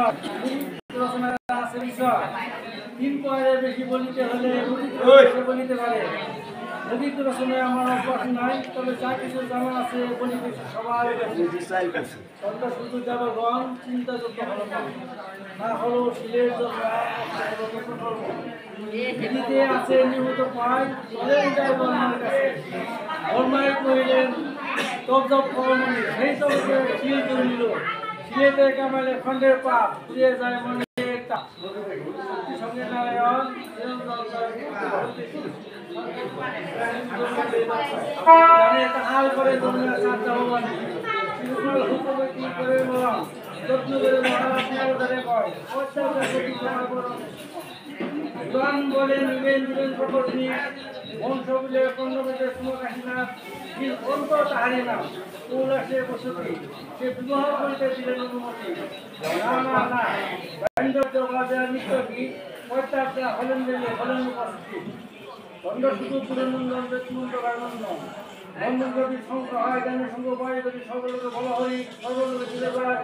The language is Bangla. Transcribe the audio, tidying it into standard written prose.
আছে বিষয় তিন পয়ের বেশি বলিতে হলে বলিতে পারে। নদীর রচনায় আমার অভ্যাস নাই, তবে যা কিছু জানা আছে বলিতে সবাই শুধু যাবগণ চিন্তা যত হল না হলো শিলের নদীতে আছে নিয়মিত পায় চলেন যায় বর্মার কাছে। বর্মায় কহিলেন তব জব করমণি, সেই তবে শিল করে নিল। শিলেতে কামালে খণ্ডের পাপ ঘুরিয়ে যায় মনে একটা সঙ্গে নারায়ণ হাল করে যত্ন করে বলে নিবেন দিবেন প্রকৃতি বংশ বলে পণ্যবেদের সুমকাশীনাথ অন্ত তাহারি নাম কৌলাসে বসতি সে বিবাহ করিতে দিলেন অনুমতি। না না না নিত্যকি পঁয়তাটা হলেন দিলে হলেন উপস্থিত দণ্ড শুধু পুরনন্দন বেতমন্ত কারণন্দন বন্ধন যদি সংখ্যা হয় জ্ঞানের সঙ্গ পায় যদি সকলকে বলা হরি সর্বলোকে দিলে হয়